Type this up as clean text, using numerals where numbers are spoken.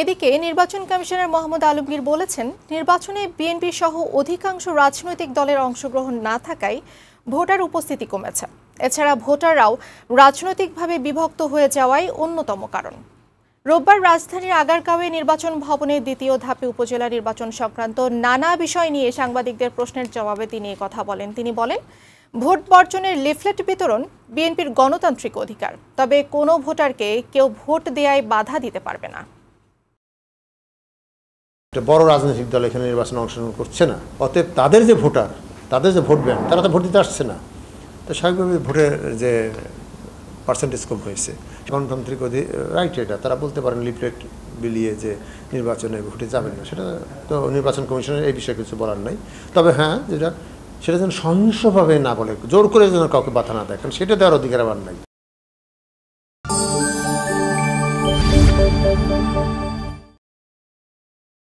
এদিকে নির্বাচন কমিশনার মোহাম্মদ আলমগীর বলেছেন, নির্বাচনে বিএনপি সহ অধিকাংশ রাজনৈতিক দলের অংশগ্রহণ না থাকায় ভোটার উপস্থিতি কমেছে। এছাড়া ভোটাররাও রাজনৈতিকভাবে বিভক্ত হয়ে যাওয়াই অন্যতম কারণ। রোববার রাজধানীর আগারগাঁওয়ে নির্বাচন ভবনের দ্বিতীয় ধাপে উপজেলা নির্বাচন সংক্রান্ত নানা বিষয় নিয়ে সাংবাদিকদের প্রশ্নের জবাবে তিনি কথা বলেন। তিনি বলেন, ভোট বর্জনের লিফলেট বিতরণ বিএনপির গণতান্ত্রিক অধিকার, তবে কোনো ভোটারকে কেউ ভোট দেওয়ায় বাধা দিতে পারবে না। বড় রাজনৈতিক দল এখানে নির্বাচনে অংশগ্রহণ করছে না, অতএব তাদের যে ভোটার, তাদের যে ভোট ব্যাংক, তারা তো ভোট দিতে আসছে না। তো স্বাভাবিকভাবে ভোটের যে পার্সেন্টেজ কম হয়েছে। গণতান্ত্রিক রাইট এটা, তারা বলতে পারেন লিফলেট বিলিয়ে যে নির্বাচনে ভোটে যাবেন না, সেটা তো নির্বাচন কমিশনের এই বিষয়ে কিছু বলার নাই। তবে হ্যাঁ, সেটা যেন সহিংসভাবে না বলে, জোর করে যেন কাউকে বাধা না দেয়, কারণ সেটা দেওয়ার অধিকার আবার নাই।